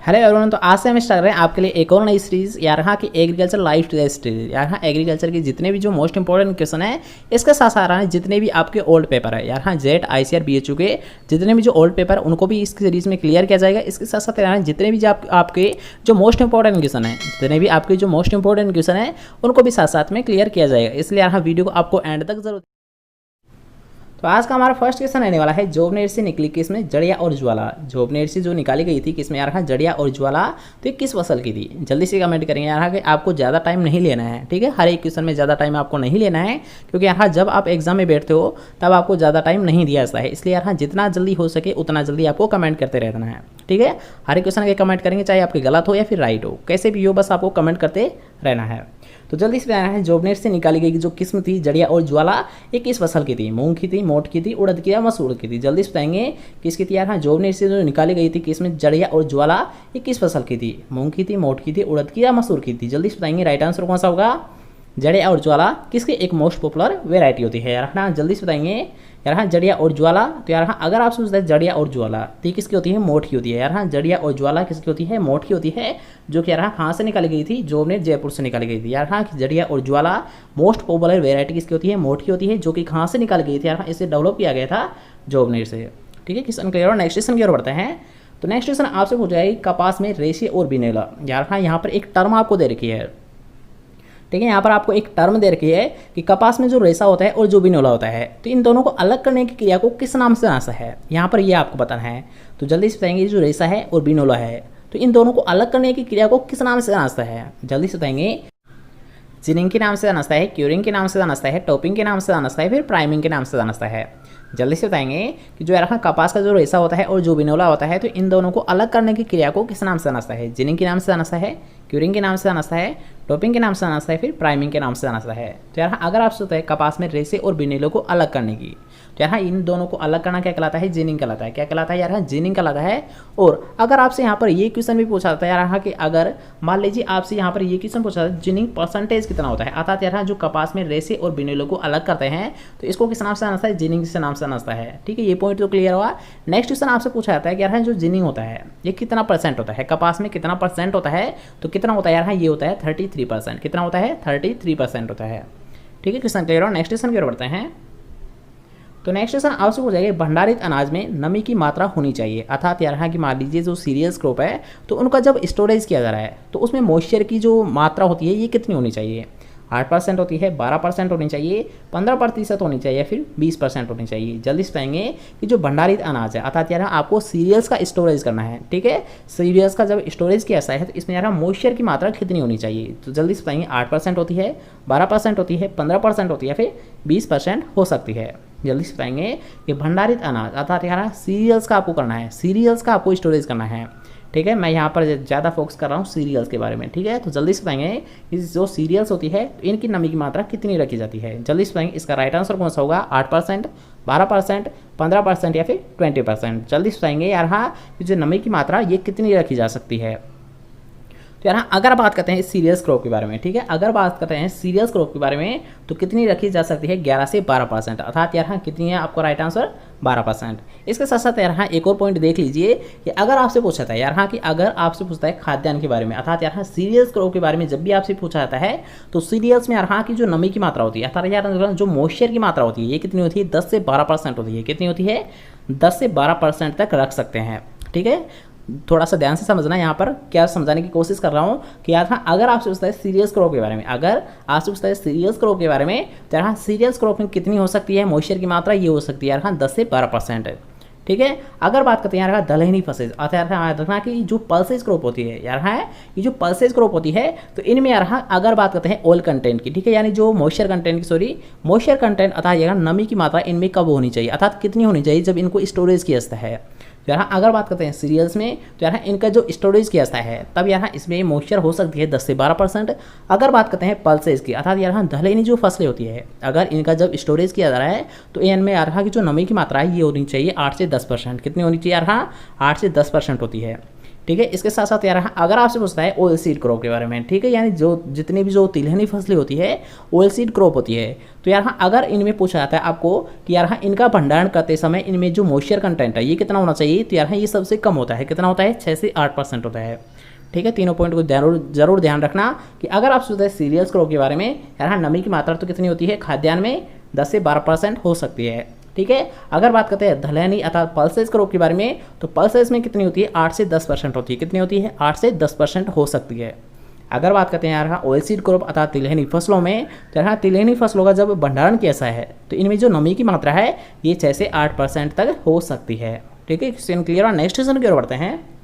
Hello everyone, तो आज से हम स्टार्ट कर रहे हैं आपके लिए एक और नई सीरीज यहाँ की एग्रीकल्चर लाइफ टेस्ट। यहाँ एग्रीकल्चर की जितने भी जो मोस्ट इंपॉर्टेंट क्वेश्चन है इसके साथ साथ रहा है जितने भी आपके ओल्ड पेपर है यहाँ जेट ICAR BHU के जितने भी जो ओल्ड पेपर उनको भी इस सीरीज में क्लियर किया जाएगा। इसके साथ साथ यहाँ जितने भी जो आपके जो मोस्ट इंपॉर्टेंट क्वेश्चन है जितने भी आपके जो मोस्ट इंपॉर्टेंट क्वेश्चन है उनको भी साथ साथ में क्लियर किया जाएगा। इसलिए यहाँ वीडियो को आपको एंड तक जरूर। तो आज का हमारा फर्स्ट क्वेश्चन रहने वाला है जोबनेर से निकली किसमें जड़िया और ज्वाला। जोबनेर से जो निकाली गई थी किसमें यार जड़िया और ज्वाला, तो ये किस फसल की थी? जल्दी से कमेंट करेंगे यार कि आपको ज़्यादा टाइम नहीं लेना है, ठीक है। हर एक क्वेश्चन में ज़्यादा टाइम आपको नहीं लेना है क्योंकि यहाँ जब आप एग्जाम में बैठते हो तब आपको ज़्यादा टाइम नहीं दिया जाता है। इसलिए यहाँ जितना जल्दी हो सके उतना जल्दी आपको कमेंट करते रहना है, ठीक है। हर एक क्वेश्चन के कमेंट करेंगे चाहे आपके गलत हो या फिर राइट हो, कैसे भी हो बस आपको कमेंट करते रहना है। तो जल्दी से बताना है जोबनेर से निकाली गई जो किस्म थी जड़िया और ज्वाला ये किस फसल की थी? मूंग की थी, मोट की थी, उड़द की या मसूर की थी? जल्दी से बताएंगे किसकी थी यार। जोबनेर से जो निकाली गई थी किस्म जड़िया और ज्वाला ये किस फसल की थी? मूंग की थी, मोट की थी, उड़द की या मसूर की थी? जल्दी से बताएंगे राइट आंसर कौन सा होगा। जड़िया और ज्वाला किसकी एक मोस्ट पॉपुलर वेराइटी होती है यार ना। जल्दी से बताएंगे यार हाँ जड़िया और ज्वाला। तो यार हाँ अगर आप सोचते हैं जड़िया और ज्वाला तो किसकी होती है? मोट की होती है यार हाँ। जड़िया और ज्वाला किसकी होती है? मोट की होती है, जो कि यार हाँ कहाँ से निकाली गई थी? जोबनेर जयपुर से निकाली गई थी यार हाँ। जड़िया और ज्वाला मोस्ट पॉपुलर वेराइटी किसकी होती है? मोट की होती है, जो कि कहाँ से निकाली गई थी यार हाँ? इसे डेवलप किया गया था जोबनेर से, ठीक है। क्वेश्चन क्लियर और नेक्स्ट क्वेश्चन की ओर बढ़ते हैं। तो नेक्स्ट क्वेश्चन आपसे पूछा है कपास में रेशे और बिनेला। यार हाँ यहाँ पर एक टर्म आपको दे रखी है, ठीक है। यहाँ पर आपको एक टर्म दे रखी है कि कपास में जो रेशा होता है और जो बिनोला होता है तो इन दोनों को अलग करने की क्रिया को किस नाम से जाना है? यहाँ पर ये आपको बताना है। तो जल्दी से बताएंगे जो रेशा है और बिनोला है तो इन दोनों को अलग करने की क्रिया को किस नाम से जाना है? जल्दी से बताएंगे जिनिंग के नाम से जाना है, क्यूरिंग के नाम से जाना है, टॉपिंग के नाम से जाना है, फिर प्राइमिंग के नाम से जाना है। जल्दी से बताएंगे कि जो यार कपास का जो रेशा होता है और जो बिनोला होता है तो इन दोनों को अलग करने की क्रिया को किस नाम से जाना है? जिनिंग के नाम से जाना है, क्यूरिंग के नाम से जाना है, टॉपिंग के नाम से जाना है, फिर प्राइमिंग के नाम से जाना है। तो यार अगर आप सोचते हैं कपास में रेशे और बिनेलों को अलग करने की तो यार इन दोनों को अलग करना क्या कहलाता है? जिनिंग कहलाता है। क्या कहलाता है यार? जिनिंग कहलाता है। और अगर आपसे यहाँ पर ये क्वेश्चन भी पूछा जाता है यार कि अगर मान लीजिए आपसे यहाँ पर ये क्वेश्चन पूछा जाता है जिनिंग परसेंटेज कितना होता है, अर्थात यार जो कपास में रेशे और बिनेलों को अलग करते हैं तो इसको किस नाम से जाना है? जिनिंग से नाम से जाना है, ठीक है। ये पॉइंट तो क्लियर हुआ। नेक्स्ट क्वेश्चन आपसे पूछा जाता है कि यार जो जिनिंग होता है ये कितना परसेंट होता है? कपास में कितना परसेंट होता है? तो कितना होता है यार? ये होता है 33%। कितना होता है? 33% होता है, ठीक है। क्वेश्चन क्लियर हो। नेक्स्ट क्वेश्चन की ओर बढ़ते हैं। तो नेक्स्ट क्वेश्चन आपसे पूछा जाएगा भंडारित अनाज में नमी की मात्रा होनी चाहिए, अर्थात यहाँ की मान लीजिए जो सीरियल्स क्रॉप है तो उनका जब स्टोरेज किया जा रहा है तो उसमें मॉइस्चर की जो मात्रा होती है ये कितनी होनी चाहिए? 8% होती है, 12% होनी चाहिए, 15% होनी चाहिए, फिर 20% होनी चाहिए? जल्दी से बताएंगे कि जो भंडारित अनाज है अर्थात यार आपको सीरियल्स का स्टोरेज करना है, ठीक है। सीरियल्स का जब स्टोरेज किया जाता है तो इसमें यार मॉइस्चर की मात्रा कितनी होनी चाहिए? तो जल्दी से बताएंगे 8% होती है, 12% होती है, 15% होती है, फिर 20% हो सकती है। जल्दी से बताएंगे कि भंडारित अनाज अर्थात यार सीरियल्स का आपको करना है, सीरियल्स का आपको स्टोरेज करना है, ठीक है। मैं यहाँ पर ज़्यादा फोकस कर रहा हूँ सीरियल्स के बारे में, ठीक है। तो जल्दी से बताएंगे कि जो सीरियल्स होती है तो इनकी नमी की मात्रा कितनी रखी जाती है? जल्दी से बताएंगे इसका राइट आंसर कौन सा होगा। 8%, 12%, 15% या फिर 20%? जल्दी से बताएंगे यार हाँ जो नमी की मात्रा ये कितनी रखी जा सकती है? तो यार अगर बात करते हैं सीरियस क्रॉप के बारे में, ठीक है, अगर बात करते हैं सीरियस क्रॉप के बारे में तो कितनी रखी जा सकती है? 11 से 12%, अर्थात यार हाँ कितनी है आपका राइट आंसर? 12%। इसके साथ साथ यार हाँ एक और पॉइंट देख लीजिए कि अगर आपसे पूछा था यार हाँ कि अगर आपसे पूछता है खाद्यान्न के बारे में अर्थात यार हाँ सीरियल्स क्रॉप के बारे में जब भी आपसे पूछा जाता है तो सीरियल्स में यार हाँ की जो नमी की मात्रा होती है अर्थात यार जो मॉइस्चर की मात्रा होती है ये कितनी होती है? 10 से 12% होती है। कितनी होती है? 10 से 12% तक रख सकते हैं, ठीक है। थोड़ा सा ध्यान से समझना, यहाँ पर क्या समझाने की कोशिश कर रहा हूँ कि यार हाँ अगर आपसे पूछता है सीरियस क्रॉप के बारे में, अगर आपसे पूछता है सीरियस क्रॉप के बारे में तो यार हाँ सीरियस क्रॉप में कितनी हो सकती है मॉइस्चर की मात्रा? ये हो सकती है यार हाँ 10 से 12%, ठीक है। अगर बात करते हैं यार दलहनी फसलें अर्थात यार देखना कि जो पल्सेज क्रॉप होती है यार हाँ ये जो पल्सेज क्रॉप होती है तो इनमें यार हाँ अगर बात करते हैं ऑयल कंटेंट की, ठीक है, यानी जो मॉइस्चर कंटेंट की मॉइस्चर कंटेंट अर्थात यार नमी की मात्रा इनमें कब होनी चाहिए अर्थात कितनी होनी चाहिए जब इनको स्टोरेज किया जाता है? तो यहाँ अगर बात करते हैं सीरियल्स में तो यहाँ इनका जो स्टोरेज किया जाता है तब यहाँ इसमें मॉइस्चर हो सकती है 10 से 12%। अगर बात करते हैं पल्सेज की अर्थात यहाँ दलहनी जो फसलें होती है अगर इनका जब स्टोरेज किया जा रहा है तो इनमें यहाँ की जो नमी की मात्रा है ये होनी चाहिए 8 से 10%। कितनी होनी चाहिए? यहाँ 8 से 10% होती है। ठीक है। इसके साथ साथ यार अगर आपसे पूछता है ऑयल सीड क्रॉप के बारे में, ठीक है, यानी जो जितनी भी जो तिलहनी फसलें होती है ऑयल सीड क्रॉप होती है, तो यार अगर इनमें पूछा जाता है आपको कि यार इनका भंडारण करते समय इनमें जो मॉइस्चर कंटेंट है ये कितना होना चाहिए, तो यार ये सबसे कम होता है। कितना होता है? 6 से 8% होता है। ठीक है, तीनों पॉइंट को जरूर ध्यान रखना कि अगर आप सोचते हैं सीरियल्स क्रॉप के बारे में, यार नमी की मात्रा तो कितनी होती है खाद्यान्न में? 10 से 12% हो सकती है। ठीक है, अगर बात करते हैं दलहनी अर्थात पल्सेस क्रॉप के बारे में, तो पल्सेस में कितनी होती है? 8 से 10% होती है। कितनी होती है? 8 से 10% हो सकती है। अगर बात करते हैं यार ऑयल सीड क्रॉप अर्थात तिलहनी फसलों में, तो यहाँ तिलहनी फसलों का जब भंडारण कैसा है तो इनमें जो नमी की मात्रा है ये 6 से 8% तक हो सकती है। ठीक है, क्वेश्चन क्लियर है। नेक्स्ट क्वेश्चन की ओर बढ़ते हैं।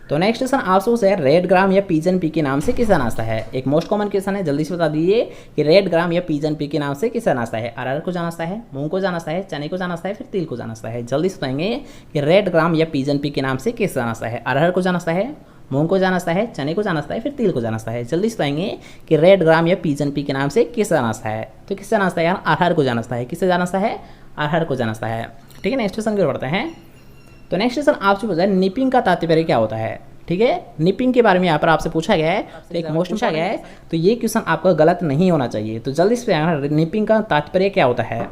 तो नेक्स्ट क्वेश्चन आपसे है रेड ग्राम या पिजन पी के नाम से किसका नाश्ता है? एक मोस्ट कॉमन क्वेश्चन है, जल्दी से बता दीजिए कि रेड ग्राम या पिजन पी के नाम से किसका नाश्ता है? अरहर को जानाता है, मूंग को जानाता है, चने को जानाता है, फिर तिल को जानाता है। जल्दी से बताएंगे कि रेड ग्राम या पिजन पी के नाम से किसका नाश्ता है? अरहर को जानाता है, मूंग को जानाता है, चने को जानाता है, फिर तिल को जानाता है। जल्दी से बताएंगे कि रेड ग्राम या पिजन पी के नाम से किसका नाश्ता है? तो किसका नाश्ता है यार? अरहर को जानाता है। किससे जानाता है? अरहर को जानाता है। ठीक है, नेक्स्ट क्वेश्चन की ओर बढ़ते हैं। तो नेक्स्ट क्वेश्चन आपसे पूछा है निपिंग का तात्पर्य क्या होता है? ठीक है, निपिंग के बारे में यहाँ पर आपसे पूछा गया है, तो एक मोस्ट पूछा गया है, तो ये क्वेश्चन आपका गलत नहीं होना चाहिए। तो जल्दी से निपिंग का तात्पर्य क्या होता है?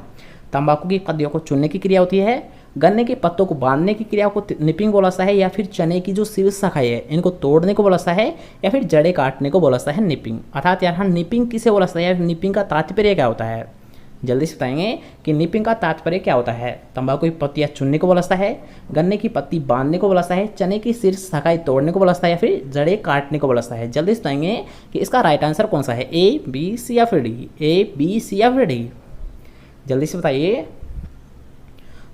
तंबाकू की कलियों को चुनने की क्रिया होती है, गन्ने के पत्तों को बांधने की क्रिया को निपिंग बोलाता है, या फिर चने की जो शीर्ष शाखाएं है इनको तोड़ने को बोलाता है, या फिर जड़ें काटने को बोलाता है निपिंग। अर्थात यार निपिंग किसे बोलाता है या निपिंग का तात्पर्य क्या होता है? जल्दी से बताएंगे कि निपिंग का तात्पर्य क्या होता है? तंबाकू की पत्तियां चुनने को बोलाता है, गन्ने की पत्ती बांधने को बोलाता है, चने की शीर्ष शाखाएं तोड़ने को बोलाता है, या फिर जड़ें काटने को बोलाता है। जल्दी से बताएंगे कि इसका राइट आंसर कौन सा है? ए, बी, सी या फिर डी? ए, बी, सी या फिर डी? जल्दी से बताइए।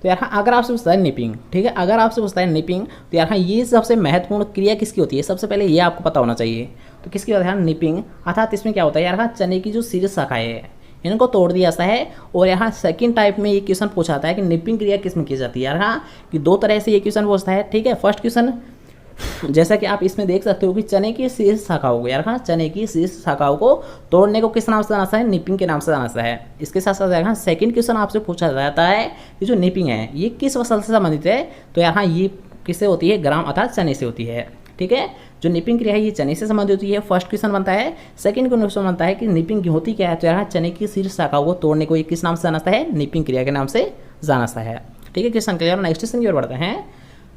तो यार अगर आपसे पूछता है निपिंग, ठीक है, अगर आपसे पूछता है निपिंग, तो यार ये सबसे महत्वपूर्ण क्रिया किसकी होती है? सबसे पहले ये आपको पता होना चाहिए। तो किसकी होता है? निपिंग। अर्थात इसमें क्या होता है यार? चने की जो शीर्ष शाखाएं है इनको तोड़ दिया जाता है। और यहाँ सेकंड टाइप में ये क्वेश्चन पूछा जाता है कि निपिंग क्रिया किसमें की जाती है? यार हाँ, कि दो तरह से ये क्वेश्चन पूछता है। ठीक है, फर्स्ट क्वेश्चन जैसा कि आप इसमें देख सकते हो कि चने की शीर्ष शाखाओं को, यार हाँ, चने की शीर्ष शाखाओं को तोड़ने को किस नाम से जाना है? निपिंग के नाम से जाना है। इसके साथ साथ यार सेकंड क्वेश्चन आपसे पूछा जाता है कि जो निपिंग है ये किस फसल से संबंधित है? तो यार हाँ, ये किससे होती है? ग्राम अर्थात चने से होती है। ठीक है, जो निपिंग क्रिया है ये चने से संबंधित होती है। फर्स्ट क्वेश्चन बनता है। सेकंड क्वेश्चन बनता है कि निपिंग होती क्या है? तो यार चने की शीर्ष शाखाओं को तोड़ने को किस नाम से जाना है? निपिंग क्रिया के नाम से जाना है। ठीक है, क्वेश्चन क्लियर। नेक्स्ट क्वेश्चन की ओर बढ़ते हैं।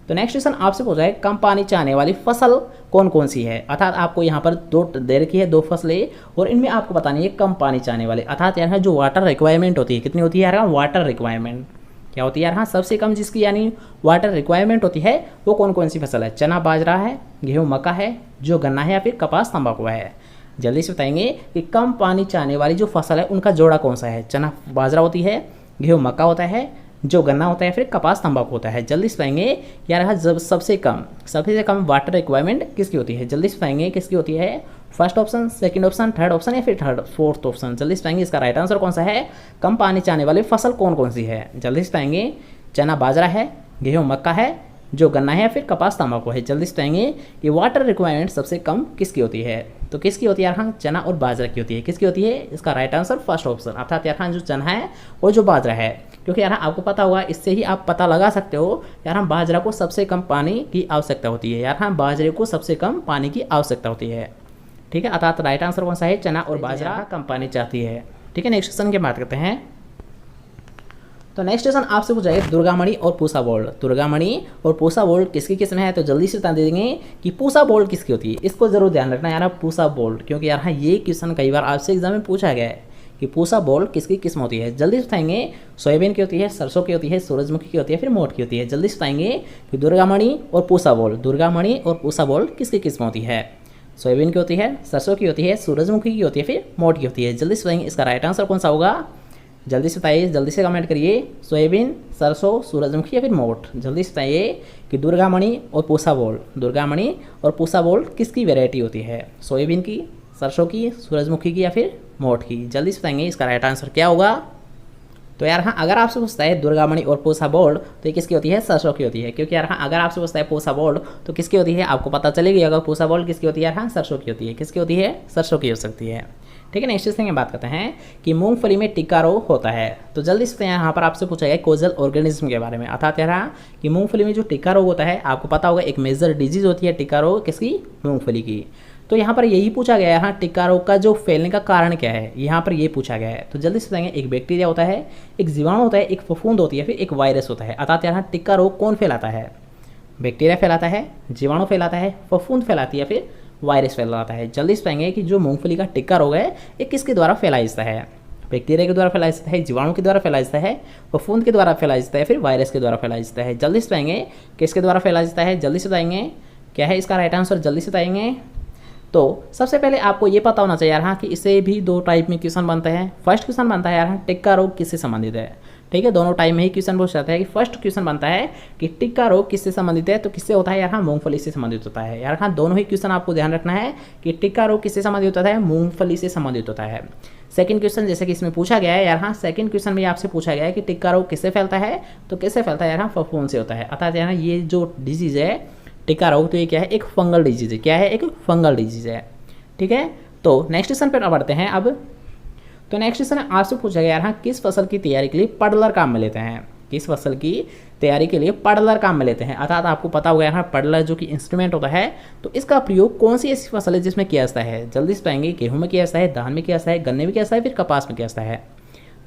तो नेक्स्ट क्वेश्चन आपसे पूछा है कम पानी चाहने वाली फसल कौन कौन सी है? अर्थात आपको यहाँ पर दो दे रखी है, दो फसलें, और इनमें आपको बतानी है कम पानी चाहने वाले। अर्थात यार जो वाटर रिक्वायरमेंट होती है कितनी होती है यार? वाटर रिक्वायरमेंट क्या होती है यार? हाँ, सबसे कम जिसकी यानी वाटर रिक्वायरमेंट होती है वो कौन कौन सी फसल है? चना, बाजरा है, गेहूँ, मक्का है, जो गन्ना है, या फिर कपास, तंबाकू है। जल्दी से बताएंगे कि कम पानी चाहने वाली जो फसल है उनका जोड़ा कौन सा है? चना, बाजरा होती है, गेहूँ, मक्का होता है, जो गन्ना होता है, फिर कपास, तंबाकू होता है। जल्दी से बताएंगे यार जब सबसे कम वाटर रिक्वायरमेंट किसकी होती है? जल्दी से बताएंगे किसकी होती है? First option, second option, third option, या फिर फोर्थ ऑप्शन? जल्दी से बताएंगे इसका राइट आंसर कौन सा है? कम पानी चाहने वाली फसल कौन कौन सी है? जल्दी से बताएंगे चना, बाजरा है, गेहूँ, मक्का है, जो गन्ना है, या फिर कपास, तंबाकू है। जल्दी से बताएंगे कि वाटर रिक्वायरमेंट सबसे कम किसकी होती है? तो किसकी होती है यार? हाँ, चना और बाजरा की होती है। किसकी होती है? इसका राइट आंसर फर्स्ट ऑप्शन, अर्थात यार हाँ जो चना है और जो बाजरा है। क्योंकि यार आपको पता होगा, इससे ही आप पता लगा सकते हो यार हम बाजरा को सबसे कम पानी की आवश्यकता होती है। यार हाँ, बाजरे को सबसे कम पानी की आवश्यकता होती है। ठीक है, अर्थात राइट आंसर कौन सा है? चना और बाजरा कम पानी चाहती है। ठीक है, नेक्स्ट क्वेश्चन की बात करते हैं। तो नेक्स्ट क्वेश्चन आपसे पूछा है दुर्गामणि और पूसा बोल्ड। दुर्गामणि और पूसा बोल्ड किसकी किस्म है? तो जल्दी से बता देंगे कि पूसा बोल्ड किसकी होती है। इसको जरूर ध्यान रखना यार, पूसा बोल्ड, क्योंकि यार हाँ ये क्वेश्चन कई बार आपसे एग्जाम में पूछा गया है कि पूसा बोल्ड किसकी किस्म होती है। जल्दी से बताएंगे सोयाबीन की होती है, सरसों की होती है, सूरजमुखी की होती है, फिर मोठ की होती है। जल्दी से बताएंगे कि दुर्गामणि और पूसा बोल्ड, दुर्गामणि और पूसा बोल्ड किसकी किस्म होती है? सोयाबीन की होती है, सरसों की होती है, सूरजमुखी की होती है, फिर मोठ की होती है। जल्दी से बताएंगे इसका राइट आंसर कौन सा होगा? जल्दी से बताइए, जल्दी से कमेंट करिए। सोयाबीन, सरसों, सूरजमुखी या फिर मोठ? जल्दी से बताइए कि दुर्गामणि और पूसा बोल्ड, दुर्गामणि और पूसा बोल्ड किसकी वैरायटी होती है? सोयाबीन की, सरसों की, सूरजमुखी की, या फिर मोठ की? जल्दी से बताएंगे इसका राइट आंसर क्या होगा? तो यार हाँ, अगर आपसे पूछता है दुर्गामणि और पूसा बोल्ड तो ये किसकी होती है? सरसों की होती है। क्योंकि यार हाँ, अगर आपसे पूछता है पूसा बोल्ड तो किसकी होती है? आपको पता चलेगी। अगर पूसा बोल्ड किसकी होती है? यार हाँ, सरसों की होती है। किसकी होती है? सरसों की हो सकती है। ठीक है। नेक्स्ट थिंग में बात करते हैं कि मूंगफली में टिक्का रोग होता है। तो जल्दी से यहाँ पर आपसे पूछा गया कोजल ऑर्गेनिज्म के बारे में, अर्थात यहाँ कि मूंगफली में जो टिक्का रोग होता है, आपको पता होगा एक मेजर डिजीज होती है टिक्का रोग, किसकी? मूंगफली की। तो यहाँ पर यही पूछा गया है, यहाँ टिक्का रोग का जो फैलने का कारण क्या है, यहाँ पर ये पूछा गया है। तो जल्दी से बताएंगे, एक बैक्टीरिया होता है, एक जीवाणु होता है, एक फफूंद होती है, फिर एक वायरस होता है। अर्थात यहाँ टिक्का रोग कौन फैलाता है? बैक्टीरिया फैलाता है, जीवाणु फैलाता है, फफूंद फैलाती है, फिर वायरस फैलाता है। जल्दी से पाएंगे कि जो मूंगफली का टिक्का रोग है ये किसके द्वारा फैला जाता है? बैक्टीरिया के द्वारा फैला जाता है, जीवाणु के द्वारा फैला जाता है, फफूंद के द्वारा फैला जाता है, फिर वायरस के द्वारा फैला जाता है। जल्दी से पाएंगे किसके द्वारा फैला जाता है? जल्दी से बताएंगे क्या है इसका राइट आंसर, जल्दी से बताएंगे। तो सबसे पहले आपको ये पता होना चाहिए यार हाँ कि इससे भी दो टाइप में क्वेश्चन बनता है। फर्स्ट क्वेश्चन बनता है यार हाँ टिक्का रोग किससे संबंधित है, ठीक है। दोनों टाइम में ही क्वेश्चन पूछ जाता है कि फर्स्ट क्वेश्चन बनता है कि टिक्का रोग किससे संबंधित है, तो किससे होता है यार हाँ? मूंगफली से संबंधित होता है। यार हाँ दोनों ही क्वेश्चन आपको ध्यान रखना है कि टिक्का रोग किससे संबंधित होता है? मूंगफली से संबंधित होता है। सेकंड क्वेश्चन जैसे कि इसमें पूछा गया है यार हाँ, सेकंड क्वेश्चन में आपसे पूछा गया है कि टिक्का रोग किससे फैलता है, तो किससे फैलता है यार हाँ? फफूंद से होता है। अर्थात यार ये जो डिजीज है टिक्का रोग, तो ये क्या है? एक फंगल डिजीज है। क्या है? एक फंगल डिजीज है, ठीक है। तो नेक्स्ट क्वेश्चन पर बढ़ते हैं अब। तो नेक्स्ट क्वेश्चन आपसे पूछा गया हाँ किस फसल की तैयारी के लिए पडलर काम में लेते हैं? किस फसल की तैयारी के लिए पडलर काम में लेते हैं? अर्थात आपको पता होगा यहाँ पडलर जो कि इंस्ट्रूमेंट होता है, तो इसका प्रयोग कौन सी ऐसी फसल है जिसमें किया जाता है? जल्दी से बताएंगे, गेहूं में किया जाता है, धान में किया जाता है, गन्ने में किया जाता है, फिर कपास में किया जाता है।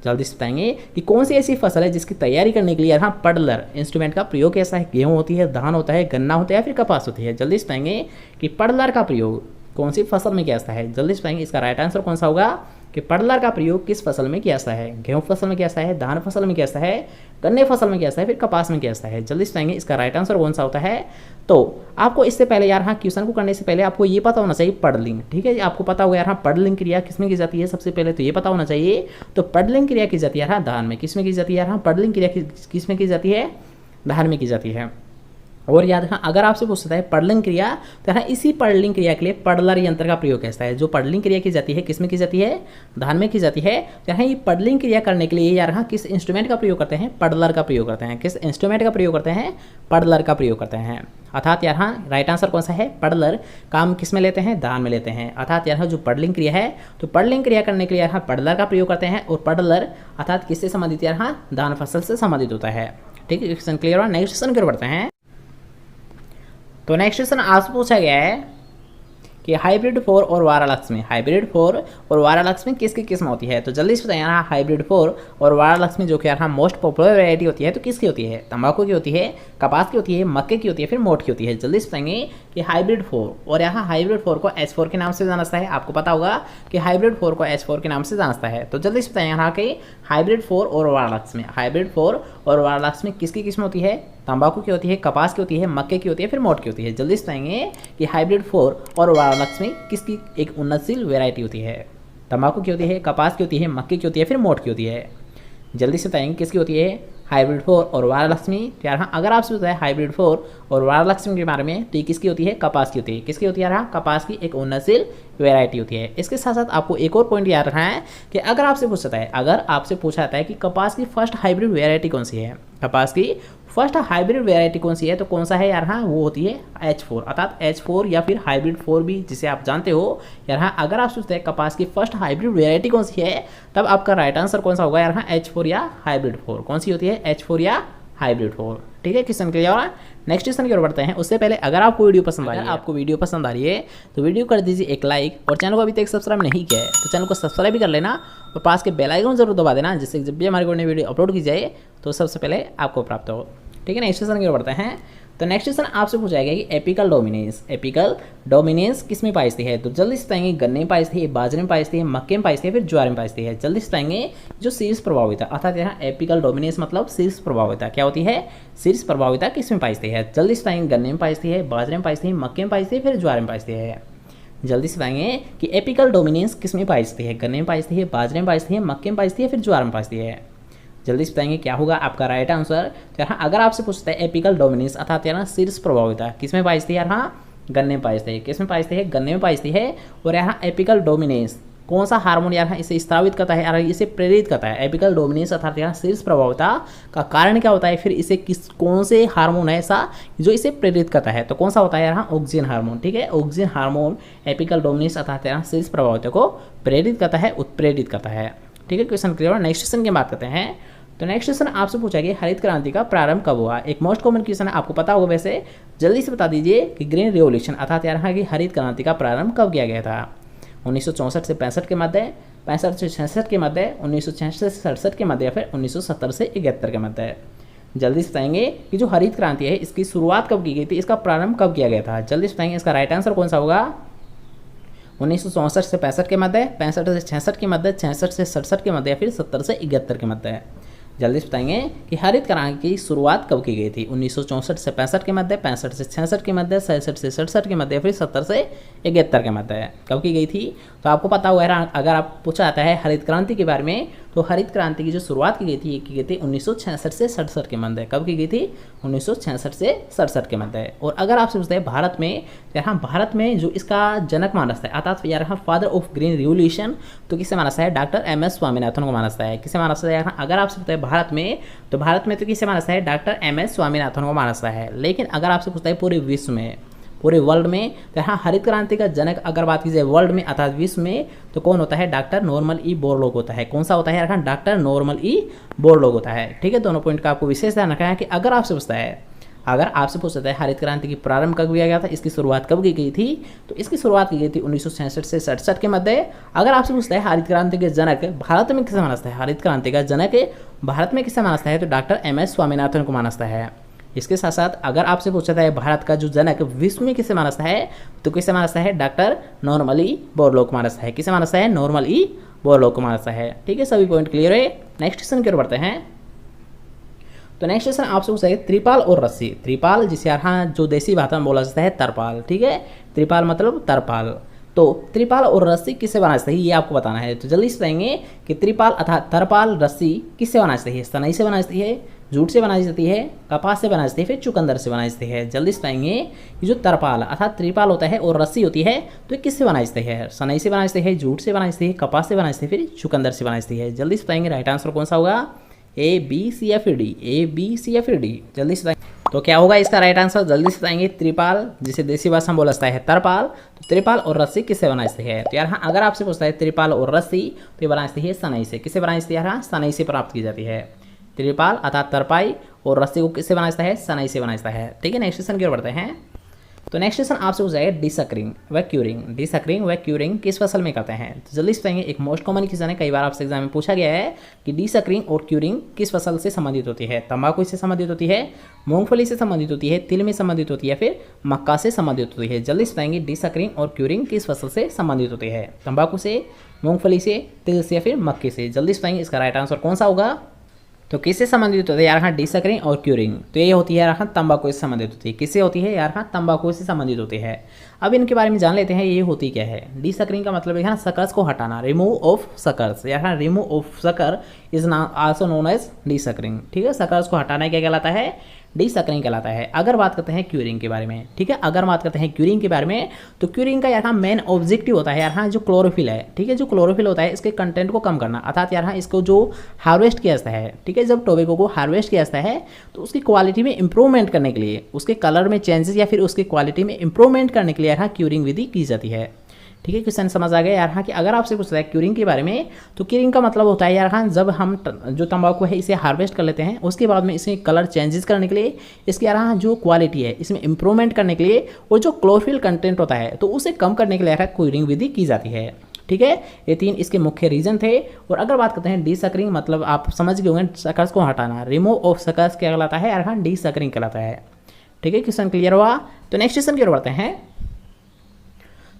जल्दी से बताएंगे कि कौन सी ऐसी फसल है जिसकी तैयारी करने के लिए यहाँ पडलर इंस्ट्रूमेंट का प्रयोग किया जाता है? गेहूँ होती है, धान होता है, गन्ना होता है, फिर कपास होती है। जल्दी से बताएंगे कि पडलर का प्रयोग कौन सी फसल में किया जाता है? जल्दी से बताएंगे इसका राइट आंसर कौन सा होगा कि पडलर का प्रयोग किस फसल में किया जाता है? गेहूं फसल में किया जाता है, धान फसल में किया जाता है, गन्ने फसल में किया जाता है, फिर कपास में किया जाता है। जल्दी से बताएंगे इसका राइट आंसर कौन सा होता है। तो आपको इससे पहले यार हाँ क्वेश्चन को करने से पहले आपको ये पता होना चाहिए पडलिंग, ठीक है। आपको पता होगा यार हाँ पडलिंग क्रिया किसमें की जाती है, सबसे पहले तो ये पता होना चाहिए। तो पडलिंग क्रिया की जाती है यार हाँ धान में, किसमें की जाती है यार हाँ? पडलिंग क्रिया किसमें की जाती है? धान में की जाती है। और याद रखना अगर आपसे पूछता है पडलिंग क्रिया, तो यहाँ इसी पडलिंग क्रिया के लिए पडलर यंत्र का प्रयोग कैसा है? जो पडलिंग क्रिया की जाती है किसमें की जाती है? धान में की जाती है। तो यहाँ ये पडलिंग क्रिया करने के लिए यार हाँ किस इंस्ट्रूमेंट का प्रयोग करते हैं? पडलर का प्रयोग करते हैं। किस इंस्ट्रूमेंट का प्रयोग करते हैं? पडलर का प्रयोग करते हैं। अर्थात यार हाँ राइट आंसर कौन सा है? पडलर काम किस में लेते हैं? धान में लेते हैं। अर्थात यार जो पडलिंग क्रिया है, तो पडलिंग क्रिया करने के लिए यार हाँ पडलर का प्रयोग करते हैं। और पडलर अर्थात किससे संबंधित यार हाँ? धान फसल से संबंधित होता है, ठीक है। क्वेश्चन क्लियर हुआ। नेक्स्ट क्वेश्चन की ओर बढ़ते हैं। तो नेक्स्ट क्वेश्चन आपसे पूछा गया है कि हाइब्रिड 4 और वारालक्ष्मी, हाइब्रिड 4 और वारालक्ष्मी किसकी किस्म होती है? तो जल्दी से बताइए यहाँ हाइब्रिड 4 और वारालक्ष्मी जो कि यहाँ मोस्ट पॉपुलर वैरायटी होती है, तो किसकी होती है? तंबाकू की होती है, कपास की होती है, मक्के की होती है, फिर मोठ की होती है। जल्दी से बताएंगे कि हाइब्रिड 4, और यहाँ हाइब्रिड 4 को H4 के नाम से जाना जाता है। आपको पता होगा कि हाइब्रिड 4 को H4 के नाम से जाना जाता है। तो जल्दी से बताएंगे यहाँ के हाइब्रिड 4 और वारालक्ष्मी, हाइब्रिड 4 और वारालक्ष्मी किसकी किस्म होती है? तंबाकू की होती है, कपास की होती है, मक्के की होती है, फिर मोठ की होती है। जल्दी से बताएंगे कि हाइब्रिड 4 और वारालक्ष्मी किसकी एक उन्नतशील वैरायटी होती है? तंबाकू की होती है, कपास की होती है, मक्के की होती है, फिर मोठ की होती है। जल्दी से बताएंगे किसकी होती है? हाइब्रिड 4 और वारालक्ष्मी। यार हाँ अगर आपसे बताया हाइब्रिड 4 और वारालक्ष्मी के बारे में, तो ये किसकी होती है? कपास की होती है। किसकी होती है यार? कपास की एक उन्नतशील वैरायटी होती है। इसके साथ साथ आपको एक और पॉइंट याद रखना है कि अगर आपसे पूछता है, अगर आपसे पूछा जाता है कि कपास की फर्स्ट हाइब्रिड वैरायटी कौन सी है, कपास की फर्स्ट हाइब्रिड वैरायटी कौन सी है, तो कौन सा है यार हाँ? वो होती है H4, अर्थात H4 या फिर हाइब्रिड 4 भी जिसे आप जानते हो यार हाँ। अगर आप सोचते हैं कपास की फर्स्ट हाइब्रिड वैरायटी कौन सी है, तब आपका राइट आंसर कौन सा होगा यार हाँ? H4 या हाइब्रिड 4। कौन सी होती है? H4 या हाइब्रिड 4, ठीक है। क्वेश्चन क्लियर हुआ। नेक्स्ट क्वेश्चन की ओर बढ़ते हैं। उससे पहले अगर आपको वीडियो पसंद आ रही है तो वीडियो कर दीजिए एक लाइक, और चैनल को अभी तक सब्सक्राइब नहीं किया है तो चैनल को सब्सक्राइब भी कर लेना, और पास के बेल आइकन जरूर दबा देना, जिससे जब भी हमारी कोई नई वीडियो अपलोड की जाए तो सबसे पहले आपको प्राप्त हो, ठीक है। नेक्स्ट क्वेश्चन की ओर बढ़ते हैं। तो नेक्स्ट क्वेश्चन आपसे पूछा गया कि एपिकल डोमिनेंस, एपिकल डोमिनेंस किस में पाई जाती है? तो जल्दी से बताएंगे गन्ने में पाई जाती है, बाजरे में पाई जाती है, मक्के में पाई जाती है, फिर ज्वार में पाई जाती है। जल्दी से बताएंगे जो शीर्ष प्रभाविता, अर्थात यहाँ एपिकल डोमिनेंस मतलब शीर्ष प्रभाविता क्या होती है? शीर्ष प्रभाविता किस में पाई जाती है? जल्दी से बताएंगे गन्ने में पाई जाती है, बाजरे में पाई जाती है, मक्के में पाई जाती है, फिर ज्वार में पाई जाती है। जल्दी से बताएंगे कि एपिकल डोमिनेंस किस में पाई जाती है? गन्ने में पाई जाती है, बाजरे में पाई जाती है, मक्के में पाई जाती है, फिर ज्वार में पाई जाती है। जल्दी से बताएंगे क्या होगा आपका राइट आंसर। तो यहाँ अगर आपसे पूछता है एपिकल डोमिनेंस अर्थात यहाँ शीर्ष प्रभाविता किस में पाई जाती है? यहाँ गन्ने में पाई जाती है। किस में पाई जाती है? गन्ने में पाई जाती है। और यहाँ एपिकल डोमिनेंस कौन सा हार्मोन यहाँ इसे स्रावित करता है, यार इसे प्रेरित करता है। एपिकल डोमिनेंस अर्थात यहाँ शीर्ष प्रभावता का कारण क्या होता है, फिर इसे कौन से हार्मोन है ऐसा जो इसे प्रेरित करता है, तो कौन सा होता है यहाँ ऑक्सीजन हार्मोन। ठीक है, ऑक्सीजन हार्मोन एपिकल डोमिनेंस अर्थात यहाँ शीर्ष प्रभावता को प्रेरित करता है, उत्प्रेरित करता है। ठीक है, क्वेश्चन क्लियर। नेक्स्ट क्वेश्चन की बात करते हैं। तो नेक्स्ट क्वेश्चन आपसे पूछा गया हरित क्रांति का प्रारंभ कब हुआ। एक मोस्ट कॉमन क्वेश्चन है, आपको पता होगा वैसे, जल्दी से बता दीजिए कि ग्रीन रिवोल्यूशन अर्थात यहाँ की हरित क्रांति का प्रारंभ कब किया गया था। 1964 से 65 के मध्य, 65 से 66 के मध्य, 1966 से 67 के मध्य, या फिर 1970 से 71 के मध्य। जल्दी से बताएंगे कि जो हरित क्रांति है इसकी शुरुआत कब की गई थी, इसका प्रारंभ कब किया गया था। जल्दी से बताएंगे इसका राइट आंसर कौन सा होगा। 1964 से 65 के मध्य, 65 से 66 के मध्य, 66 से 67 के मध्य, या फिर 70 से 71 के मध्य। जल्दी से बताएंगे कि हरित क्रांति की शुरुआत कब की गई थी। 1964 से 65 के मध्य, 65 से 66 के मध्य, 66 से 67 के मध्य, फिर 70 से 71 के मध्य कब की गई थी। तो आपको पता होगा, अगर आप पूछा जाता है हरित क्रांति के बारे में, तो हरित क्रांति की जो शुरुआत की गई थी, ये की गई थी 1966 से 67 के मध्य। कब की गई थी, 1966 से 67 के मध्य। और अगर आपसे पूछते हैं भारत में, यहाँ भारत में जो इसका जनक माना जाता है अर्थात यहाँ फादर ऑफ ग्रीन रिवोल्यूशन, तो किसे माना जाता है, डॉक्टर MS स्वामीनाथन को माना जाता है। किसे माना जाता है यहाँ, अगर आपसे पूछते हैं भारत में, तो भारत में तो किसे माना जाता है, डॉक्टर MS स्वामीनाथन को माना जाता है। लेकिन अगर आपसे पूछता है पूरे विश्व में, पूरे वर्ल्ड में, तो यहाँ हरित क्रांति का जनक अगर बात की जाए वर्ल्ड में अर्थात विश्व में, तो कौन होता है, डॉक्टर नॉर्मन ई बोरलॉग होता है। कौन सा होता है यहाँ, डॉक्टर नॉर्मन ई बोरलॉग होता है। ठीक है, दोनों पॉइंट का आपको विशेष ध्यान रखना है कि अगर आपसे पूछता है हरित क्रांति की प्रारंभ कब किया गया था, इसकी शुरुआत कब की गई थी, तो इसकी शुरुआत की गई थी 1966 से 67 के मध्य। अगर आपसे पूछता है हरित क्रांति के जनक भारत में किसे माना जाता है, हरित क्रांति का जनक भारत में किसे माना जाता है, तो डॉक्टर MS स्वामीनाथन को माना जाता है। इसके साथ साथ अगर आपसे पूछा जाता है भारत का जो जनक विश्व में किसे माना जाता है, तो किसे माना जाता है, डॉक्टर नॉर्मन ई बोरलॉग को माना जाता है। किसे माना जाता है, नॉर्मन ई बोरलॉग को माना जाता है। ठीक है, सभी पॉइंट क्लियर है। नेक्स्ट क्वेश्चन की ओर बढ़ते हैं। तो नेक्स्ट क्वेश्चन आपसे पूछा है त्रिपाल और रस्सी। त्रिपाल जिसे यहाँ जो देसी भाषा में बोला जाता है तरपाल। ठीक है, त्रिपाल मतलब तरपाल। तो त्रिपाल और रस्सी किससे बनाना चाहिए, ये आपको बताना है। तो जल्दी से बताएंगे कि त्रिपाल अर्थात तरपाल रस्सी किससे बनाना चाहिए। सनई से बनाई जाती है, जूट से बनाई जाती है, कपास से बनाई जाती है, फिर चुकंदर से बनाई जाती है। जल्दी से बताएंगे कि जो तरपाल अर्थात त्रिपाल होता है और रस्सी होती है, तो किससे बनाई जाती है। सनई से बनाई जाती है, जूट से बनाई जाती है, कपास से बनाई जाती है, फिर चुकंदर से बनाई जाती है। जल्दी से बताएंगे राइट आंसर कौन सा होगा, ABC या फिर D, ABC या फिर D। जल्दी से तो क्या होगा इसका राइट आंसर, जल्दी से बताएंगे त्रिपाल जिसे देसी भाषा में बोला जाता है तरपाल। तो त्रिपाल और रस्सी किससे बनाई जाती है, तो यहाँ अगर आपसे पूछता है त्रिपाल और रस्सी, तो ये बनाई जाती है सनई से। किससे बनाई जाती है, यहाँ सनई से प्राप्त की जाती है। त्रिपाल अर्थात तरपाई और रस्सी को किससे बनाया जाता है, सनई से बनाया जाता है। ठीक है, नेक्स्ट क्वेश्चन की ओर बढ़ते हैं। तो नेक्स्ट क्वेश्चन आपसे पूछा है डिसकरिंग व क्यूरिंग। डिसकरिंग व क्यूरिंग किस फसल में करते हैं, तो जल्दी से बताएंगे। एक मोस्ट कॉमन क्वेश्चन है, कई बार आपसे एग्जाम में पूछा गया है कि डिसकरिंग और क्यूरिंग किस फसल से संबंधित होती है। तंबाकू से संबंधित होती है, मूंगफली से संबंधित होती है, तिल में संबंधित होती है, फिर मक्का से संबंधित होती है। जल्दी से बताएंगे डिसकरिंग और क्यूरिंग किस फसल से संबंधित होती है, तंबाकू से, मूंगफली से, तिल से, या फिर मक्के से। जल्दी से बताएंगे इसका राइट आंसर कौन सा होगा। तो किससे संबंधित होती है यार, हाँ डिसकरिंग और क्यूरिंग, तो ये होती है यार हाँ तंबाकू से संबंधित होती है। किससे होती है यार, हाँ तंबाकू से संबंधित होती है। अब इनके बारे में जान लेते हैं ये होती क्या है। डिसकरिंग का मतलब है शकर्स को हटाना, रिमूव ऑफ शकर्स, यार हाँ remove of sugar is also known as desugaring. ठीक है, शकर्स को हटाना क्या कहलाता है, डिसकरिंग कहलाता है। अगर बात करते हैं क्यूरिंग के बारे में, ठीक है, अगर बात करते हैं क्यूरिंग के बारे में, तो क्यूरिंग का यहाँ मेन ऑब्जेक्टिव होता है यार हाँ जो क्लोरोफिल है। ठीक है, जो क्लोरोफिल होता है इसके कंटेंट को कम करना, अर्थात यार हाँ इसको जो हार्वेस्ट किया जाता है, ठीक है, जब टोबैको को हार्वेस्ट किया जाता है तो उसकी क्वालिटी में इंप्रूवमेंट करने के लिए, उसके कलर में चेंजेस या फिर उसकी क्वालिटी में इंप्रूवमेंट करने के लिए यार हाँ क्यूरिंग विधि की जाती है। ठीक है, क्वेश्चन समझ आ गया यार हाँ कि अगर आपसे पूछता है क्यूरिंग के बारे में, तो क्यूरिंग का मतलब होता है यार हाँ जब हम जो तंबाकू है इसे हार्वेस्ट कर लेते हैं, उसके बाद में इसमें कलर चेंजेस करने के लिए, इसके यार हाँ जो क्वालिटी है इसमें इंप्रूवमेंट करने के लिए, और जो क्लोरोफिल कंटेंट होता है तो उसे कम करने के लिए यार क्यूरिंग विधि की जाती है। ठीक है, ये तीन इसके मुख्य रीजन थे। और अगर बात करते हैं डिसकरिंग, मतलब आप समझ गए होंगे शकर्स को हटाना, रिमूव ऑफ शकर्स क्या कहलाता है यार हाँ डिसकरिंग कहलाता है। ठीक है, क्वेश्चन क्लियर हुआ। तो नेक्स्ट क्वेश्चन की ओर बढ़ते हैं।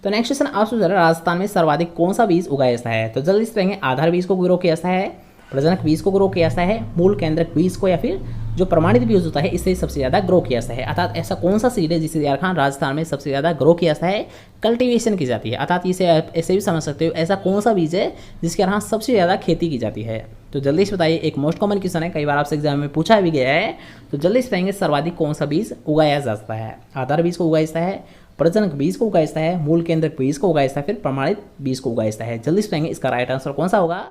तो नेक्स्ट क्वेश्चन आपसे जरा राजस्थान में सर्वाधिक कौन सा बीज उगाया जाता है, तो जल्दी से कहेंगे आधार बीज को ग्रो किया जाता है, प्रजनक बीज को ग्रो किया जाता है, मूल केंद्रक बीज को, या फिर जो प्रमाणित बीज होता है इससे सबसे ज़्यादा ग्रो किया जाता है। अर्थात ऐसा कौन सा सीड है जिसे यार खान राजस्थान में सबसे ज़्यादा ग्रो किया जाता है, कल्टीवेशन की जाती है। अर्थात इसे ऐसे भी समझ सकते हो, ऐसा कौन सा बीज है जिसके यहाँ सबसे ज़्यादा खेती की जाती है। तो जल्दी से बताइए, एक मोस्ट कॉमन क्वेश्चन है, कई बार आपसे एग्जाम में पूछा भी गया है। तो जल्दी से बताएंगे सर्वाधिक कौन सा बीज उगाया जाता है। आधार बीज को उगाया जाता है, प्रजनक बीज को उगाया जाता है, मूल केंद्रक बीज को उगाया जाता है, फिर प्रमाणित बीज को उगाया जाता है। जल्दी से बताएंगे इसका राइट आंसर कौन सा होगा।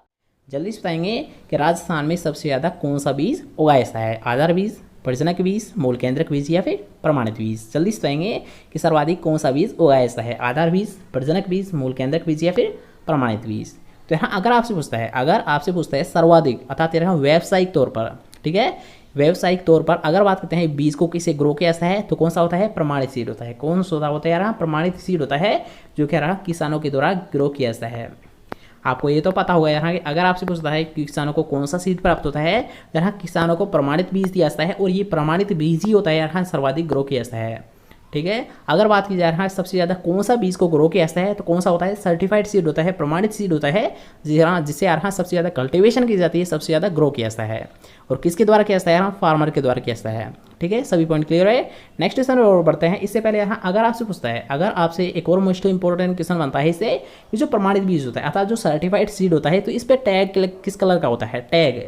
जल्दी से बताएंगे कि राजस्थान में सबसे ज़्यादा कौन सा बीज उगाया जाता है, आधार बीज, प्रजनक बीज, मूल केंद्रक बीज या फिर प्रमाणित बीज। जल्दी से बताएंगे कि सर्वाधिक कौन सा बीज उगाया जाता है, आधार बीज, प्रजनक बीज, मूल केंद्रक बीज या फिर प्रमाणित बीज। तो यहाँ अगर आपसे पूछता है सर्वाधिक अर्थात यहाँ व्यावसायिक तौर पर, ठीक है, व्यावसायिक तौर पर अगर बात करते हैं बीज को किसे ग्रो किया जाता है तो कौन सा होता है, प्रमाणित सीड होता है। कौन सा होता है यार, प्रमाणित सीड होता है जो कि यार किसानों के द्वारा ग्रो किया जाता है। आपको ये तो पता होगा यहाँ कि अगर आपसे पूछता है कि किसानों को कौन सा सीड प्राप्त होता है, यहाँ किसानों को प्रमाणित बीज दिया जाता है और ये प्रमाणित बीज ही होता है यहाँ सर्वाधिक ग्रो किया जाता है, ठीक है। अगर बात की जाए यहाँ सबसे ज़्यादा कौन सा बीज को ग्रो किया जाता है तो कौन सा होता है, सर्टिफाइड सीड होता है, प्रमाणित सीड होता है, जिससे यहाँ सबसे ज़्यादा कल्टीवेशन की जाती है, सबसे ज़्यादा ग्रो किया जाता है। और किसके द्वारा किया जाता है, यहाँ फार्मर के द्वारा किया जाता है, ठीक है। सभी पॉइंट क्लियर है। नेक्स्ट क्वेश्चन और बढ़ते हैं। इससे पहले यहाँ अगर आपसे पूछता है, अगर आपसे एक और मोस्ट इंपॉर्टेंट क्वेश्चन बनता है इससे, ये जो प्रमाणित बीज होता है अर्थात जो सर्टिफाइड सीड होता है तो इस पर टैग किस कलर का होता है, टैग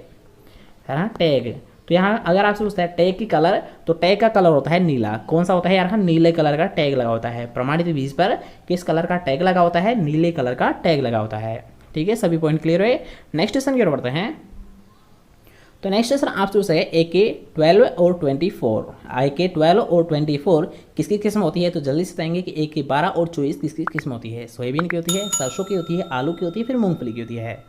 है ना, टैग। तो यहाँ अगर आपसे पूछता है टैग की कलर, तो टैग का कलर होता है नीला। कौन सा होता है यार, नीले कलर का टैग लगा होता है। प्रमाणित बीज पर किस कलर का टैग लगा होता है, नीले कलर का टैग लगा होता है, ठीक है। सभी पॉइंट क्लियर है। नेक्स्ट क्वेश्चन की ओर बढ़ते हैं। तो नेक्स्ट क्वेश्चन आपसे पूछा है AK12 और 24, AK12 और 24 किसकी किस्म होती है। तो जल्दी से बताएंगे कि AK12 और 24 किसकी किस्म होती है, सोयाबीन की होती है, सरसों की होती है, आलू की होती है, फिर मूंगफली की होती है।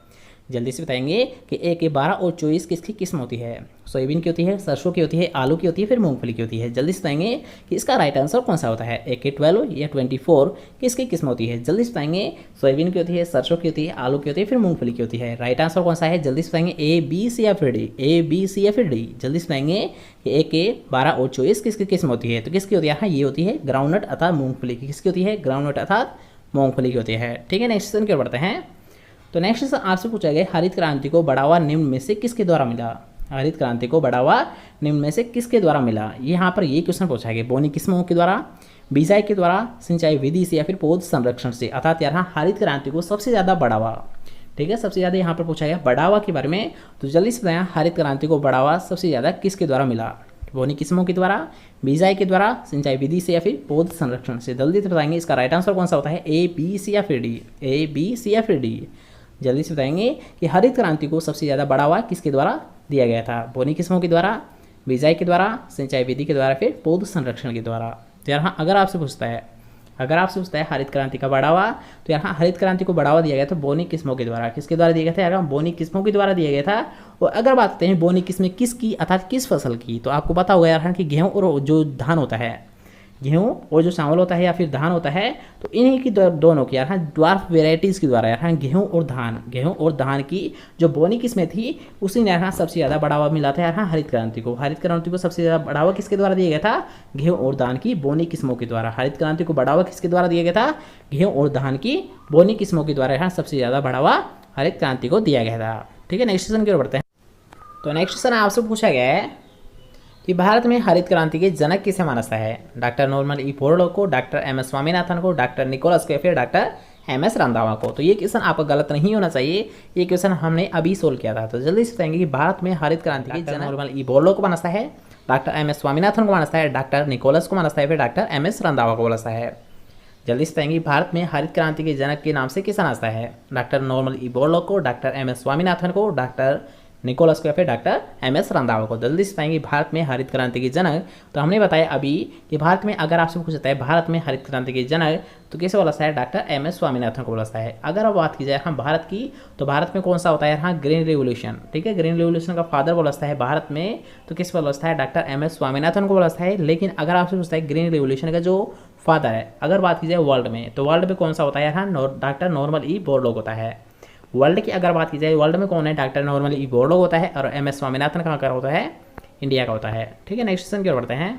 जल्दी से बताएंगे कि AK12 और 24 किसकी किस्म होती है, सोयाबीन की होती है, सरसों की होती है, आलू की होती है, फिर मूंगफली की होती है। जल्दी से बताएंगे कि इसका राइट आंसर कौन सा होता है, AK12 या 24 किसकी किस्म होती है। जल्दी से बताएंगे सोयाबीन की होती है, सरसों की होती है, आलू की होती है, फिर मूंगफली की होती है। राइट आंसर कौन सा है, जल्दी से बताएंगे A, B, C या फिर D, A, B, C या फिर D। जल्दी से बताएंगे कि AK12 और 24 किसकी किस्म होती है। तो किसकी होती है, हाँ ये होती है ग्राउंडनट अर्थात मूंगफली की। किसकी होती है, ग्राउंडनट अर्थात मूंगफली की होती है, ठीक है। नेक्स्ट क्वेश्चन की ओर बढ़ते हैं। तो नेक्स्ट क्वेश्चन आपसे पूछा गया हरित क्रांति को बढ़ावा निम्न में से किसके द्वारा मिला, हरित क्रांति को बढ़ावा निम्न में से किसके द्वारा मिला। यहाँ पर ये क्वेश्चन पूछा गया बोनी किस्मों के द्वारा, बिजाई के द्वारा, सिंचाई विधि से या फिर पौध संरक्षण से। अर्थात यहाँ हरित क्रांति को सबसे ज़्यादा बढ़ावा, ठीक है, सबसे ज़्यादा यहाँ पर पूछा गया बढ़ावा के बारे में। तो जल्दी से बताया हरित क्रांति को बढ़ावा सबसे ज़्यादा किसके द्वारा मिला, बोनी किस्मों के द्वारा, बिजाई के द्वारा, सिंचाई विधि से या फिर पौध संरक्षण से। जल्दी से बताएंगे इसका राइट आंसर कौन सा होता है, A, B, C या फिर D, A, B, C या फिर D। जल्दी से बताएंगे कि हरित क्रांति को सबसे ज़्यादा बढ़ावा किसके द्वारा दिया गया था, बोनी किस्मों के द्वारा, बिजाई के द्वारा, सिंचाई विधि के द्वारा, फिर पौध संरक्षण के द्वारा। तो यहाँ अगर आपसे पूछता है हरित क्रांति का बढ़ावा, तो यहाँ हरित क्रांति को बढ़ावा दिया गया था बोनी किस्मों के द्वारा। किसके द्वारा दिया गया था, यार बोनी किस्मों के द्वारा दिया गया था। और अगर बात करते हैं बोनी किस्में किसकी अर्थात किस फसल की, तो आपको पता होगा यार कि गेहूँ और जो धान होता है, गेहूँ और जो चावल होता है या फिर धान होता है, तो इन्हीं की दोनों की यार ड्वार्फ वेराइटीज़ के द्वारा यार गेहूँ और धान की जो बोनी किस्में थी उसी ने यहाँ सबसे ज़्यादा बढ़ावा मिला था यार हरित क्रांति को। हरित क्रांति को सबसे ज़्यादा बढ़ावा किसके द्वारा दिया गया था, गेहूँ और धान की बोनी किस्मों के द्वारा। हरित क्रांति को बढ़ावा किसके द्वारा दिया गया था, गेहूँ और धान की बोनी किस्मों के द्वारा यहाँ सबसे ज़्यादा बढ़ावा हरित क्रांति को दिया गया था, ठीक है। नेक्स्ट क्वेश्चन की ओर बढ़ते हैं। तो नेक्स्ट क्वेश्चन आपसे पूछा गया है कि भारत में हरित क्रांति के जनक किसे माना जाता है, डॉक्टर नॉर्मन ई बोरलॉग को, डॉक्टर MS स्वामीनाथन को, डॉक्टर निकोलस को या फिर डॉक्टर MS रंधावा को। तो ये क्वेश्चन आपका गलत नहीं होना चाहिए, ये क्वेश्चन हमने अभी सोल्व किया था। तो जल्दी से बताएंगे कि भारत में हरित क्रांति के जनक नॉर्मन ई बोरलॉग को माना जाता है, डॉक्टर MS स्वामीनाथन को माना जाता है, डॉक्टर निकोलस को माना जाता है, फिर डॉक्टर MS रंधावा को बोला जाता है। जल्दी से बताएंगे भारत में हरित क्रांति के जनक के नाम से किसे नाचता है, डॉक्टर नॉर्मन ई बोरलॉग को, डॉक्टर MS स्वामीनाथन को, डॉक्टर निकोलस को या फिर डॉक्टर MS रंधावा को। जल्दी से बताएंगे भारत में हरित क्रांति के जनक। तो हमने बताया अभी कि भारत में अगर आपसे पूछता है भारत में हरित क्रांति के जनक तो किसे बोला जाता है, डॉक्टर MS स्वामीनाथन को बोला जाता है। अगर अब बात की जाए हाँ भारत की, तो भारत में कौन सा होता है, हाँ ग्रीन रेवोल्यूशन, ठीक है, ग्रीन रेवोल्यूशन का फादर बोला जाता है भारत में, तो किस बोला जाता है, डॉक्टर MS स्वामीनाथन को बोला जाता है। लेकिन अगर आपसे पूछता है ग्रीन रेवोल्यूशन का जो फादर है, अगर बात की जाए वर्ल्ड में, तो वर्ल्ड में कौन सा होता है, हाँ डॉक्टर नॉर्मन ई बोरलॉग होता है। वर्ल्ड की अगर बात की जाए, वर्ल्ड में कौन है, डॉक्टर नॉर्मन ई बोरलॉग होता है, और MS स्वामीनाथन कहाँ का होता है, इंडिया का होता है, ठीक है। नेक्स्ट क्वेश्चन की ओर बढ़ते हैं।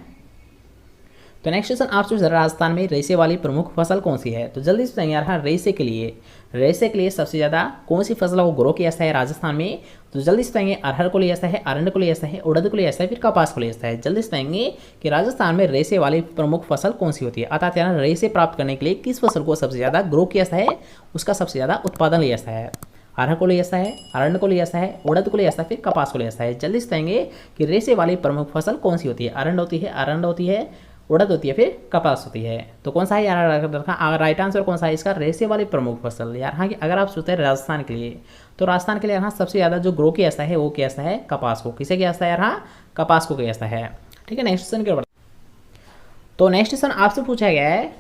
तो नेक्स्ट क्वेश्चन आपसे राजस्थान में रेशे वाली प्रमुख फसल कौन सी है। तो जल्दी से बताएंगे यार हाँ रेशे के लिए सबसे ज़्यादा कौन सी फसल को ग्रो किया जाता है राजस्थान में। तो जल्दी से बताएंगे अरहर को लिया जाता है, अरंड को लिया जाता है, उड़द को लिया जाता है, फिर कपास को लिया जाता है। जल्दी से बताएंगे कि राजस्थान में रेशे वाली प्रमुख फसल कौन सी होती है, अर्थात यार रेशे प्राप्त करने के लिए किस फसल को सबसे ज़्यादा ग्रो किया जाता है, उसका सबसे ज़्यादा उत्पादन लिया जाता है। अरहर को लिया जाता है, अरंड को लिया जाता है, उड़द को लिया जाता है, फिर कपास को लिया जाता है। जल्दी से बताएंगे कि रेशे वाली प्रमुख फसल कौन सी होती है, अरंड होती है, उड़द होती है, फिर कपास होती है। तो कौन सा है यार राइट आंसर कौन सा है इसका, रेशे वाली प्रमुख फसल। यार हाँ कि अगर आप सोचते हैं राजस्थान के लिए, तो राजस्थान के लिए यहाँ सबसे ज़्यादा जो ग्रो किया जाता है वो किया जाता है कपास को। किसे किया जाता है यार, हाँ कपास को किया जाता है। ठीक है, नेक्स्ट क्वेश्चन की ओर। तो नेक्स्ट क्वेश्चन आपसे पूछा गया है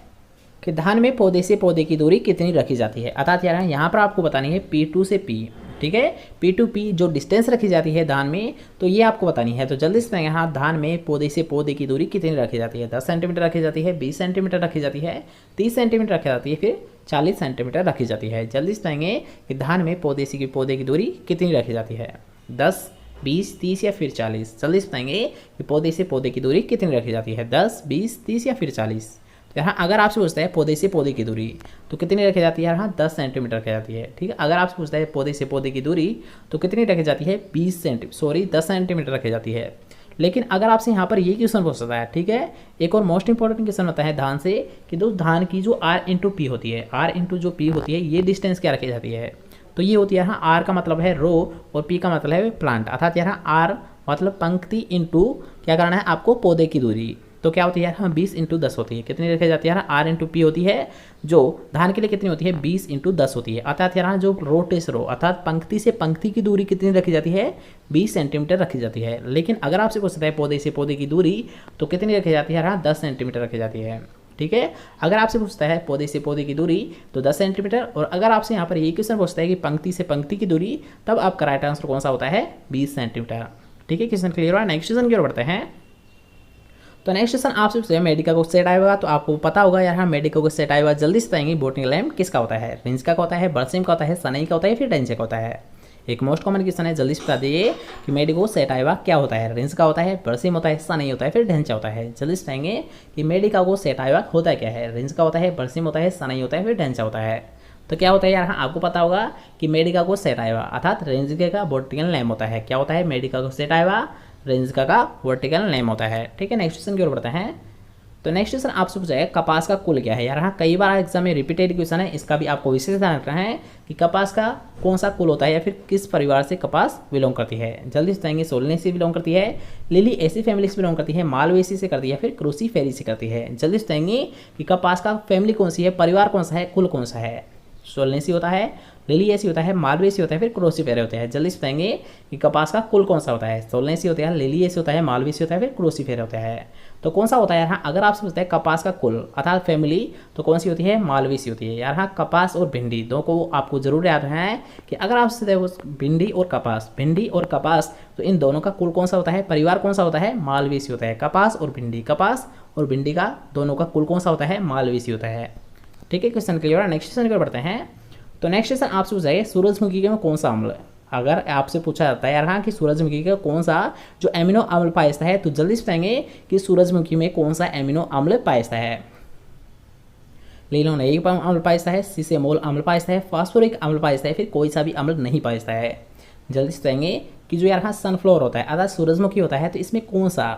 कि धान में पौधे से पौधे की दूरी कितनी रखी जाती है। अर्थात यार यहाँ पर आपको बतानी है P2 से P। ठीक है, P2P जो डिस्टेंस रखी जाती है धान में, तो ये आपको बतानी है। तो जल्दी से यहाँ धान में पौधे से पौधे की दूरी कितनी रखी जाती है। 10 सेंटीमीटर रखी जाती है, 20 सेंटीमीटर रखी जाती है, 30 सेंटीमीटर रखी जाती है, फिर 40 सेंटीमीटर रखी जाती है। जल्दी से पाएंगे कि धान में पौधे से पौधे की दूरी कितनी रखी जाती है, 10, 20, 30 या फिर 40। जल्दी से पाएंगे कि पौधे से पौधे की दूरी कितनी रखी जाती है, 10, 20, 30 या फिर 40। तो यहाँ अगर आपसे पूछता है पौधे से पौधे की दूरी तो कितनी रखी जाती है, यहाँ 10 सेंटीमीटर रखी जाती है। ठीक है, अगर आपसे पूछता है पौधे से पौधे की दूरी तो कितनी रखी जाती है, 10 सेंटीमीटर रखी जाती है। लेकिन अगर आपसे यहाँ पर ये क्वेश्चन पूछता है, ठीक है, एक और मोस्ट इंपॉर्टेंट क्वेश्चन होता है धान से कि दोस्त धान की जो R/P होती है, R/P होती है, ये डिस्टेंस क्या रखी जाती है। तो ये होती है यहाँ R का मतलब है रो और P का मतलब है प्लांट। अर्थात यहाँ R मतलब पंक्ति इंटू क्या करना है आपको, पौधे की दूरी। तो क्या होती है यार, 20 × 10 होती है। कितनी रखी जाती है यार, R/P होती है जो धान के लिए कितनी होती है, 20 × 10 होती है। अर्थात यार जो रो टेस रो अर्थात पंक्ति से पंक्ति की दूरी कितनी रखी जाती है, 20 सेंटीमीटर रखी जाती है। लेकिन अगर आपसे पूछता है पौधे से पौधे की दूरी तो कितनी रखी जाती है यार, 10 सेंटीमीटर रखी जाती है। ठीक है, अगर आपसे पूछता है पौधे से पौधे की दूरी तो 10 सेंटीमीटर, और अगर आपसे यहाँ पर ये क्वेश्चन पूछता है कि पंक्ति से पंक्ति की दूरी, तब आपका राइट आंसर कौन सा होता है, 20 सेंटीमीटर। ठीक है, क्वेश्चन क्लियर हुआ। नेक्स्ट क्वेश्चन की ओर बढ़ते हैं। तो नेक्स्ट क्वेश्चन आपसे पूछते हैं मेडिका को सेट आएगा। तो आपको पता होगा यार, हाँ मेडिका को सेट आएगा। जल्दी से बताएंगे बोटनिकल नेम किसका होता है, रिंजका का होता है, बरसिम का होता है, सनई का होता है, फिर डेंचे का होता है। एक मोस्ट कॉमन क्वेश्चन है, जल्दी से बता दीजिए कि मेडिको सेटाइवा क्या होता है, रिंजका होता है, बरसिम होता है, सनई होता है, फिर ढेंचा होता है। जल्दी से बताएंगे कि मेडिका को सेटाइवा होता क्या है, रिंजका होता है, बरसिम होता है, सनई होता है, फिर ढेंचा होता है। तो क्या होता है यार, हाँ आपको पता होगा कि मेडिका को सेटाइवा अर्थात रेंजिका का वर्टिकल नेम होता है। क्या होता है, मेडिका को सेटाइवा रेंजिका का वर्टिकल नेम होता है। ठीक है, नेक्स्ट क्वेश्चन की ओर बढ़ते हैं। तो नेक्स्ट क्वेश्चन आपसे पूछा है कपास का कुल क्या है। यार हाँ कई बार एग्जाम में रिपीटेड क्वेश्चन है, इसका भी आपको विशेष ध्यान रखना है कि कपास का कौन सा कुल होता है या फिर किस परिवार से कपास बिलोंग करती है। जल्दी से बताएंगे, सोलने से बिलोंग करती है, लिली ऐसी फैमिली से बिलोंग करती है, मालवेसी से करती है, फिर क्रूसीफेरी से करती है। जल्दी से बताएंगे कि कपास का फैमिली कौन सी है, परिवार कौन सा है, कुल कौन सा है। सोलनेसी होता है, लिलिएसी होता है, मालवेसी होता है, फिर क्रोसीफेरे होते हैं। जल्दी से बताएंगे कि कपास का कुल कौन सा होता है, सोलनेसी होता है, लिलिएसी होता है, मालवेसी होता है, फिर क्रोसीफेरे होता है। तो कौन सा होता है यार, हाँ अगर आपसे पूछते हैं कपास का कुल अर्थात फैमिली तो कौन सी होती है, मालवेसी होती है। यार हाँ कपास और भिंडी दो को आपको जरूर याद रखना है कि अगर आपसे भिंडी और कपास तो इन दोनों का कुल कौन सा होता है, परिवार कौन सा होता है, मालवेसी होता है। कपास और भिंडी का दोनों का कुल कौन सा होता है, मालवेसी होता है। ठीक है, क्वेश्चन क्लियर है। नेक्स्ट क्वेश्चन की ओर बढ़ते हैं। तो नेक्स्ट क्वेश्चन आपसे पूछा है सूरजमुखी में कौन सा अम्ल, अगर आपसे पूछा जाता है यार हाँ कि सूरजमुखी का कौन सा जो एमिनो अम्ल पाया जाता है, तो जल्दी से बताएंगे कि सूरजमुखी में कौन सा एमिनो अम्ल पाया जाता है। लिनोलेइक अम्ल पाया जाता है, सिसेमोल अम्ल पाया जाता है, फास्फोरिक अम्ल पाया जाता है, फिर कोई सा भी अम्ल नहीं पाया जाता है। जल्दी से बताएंगे कि जो यार हाँ सनफ्लावर होता है अर्थात सूरजमुखी होता है, तो इसमें कौन सा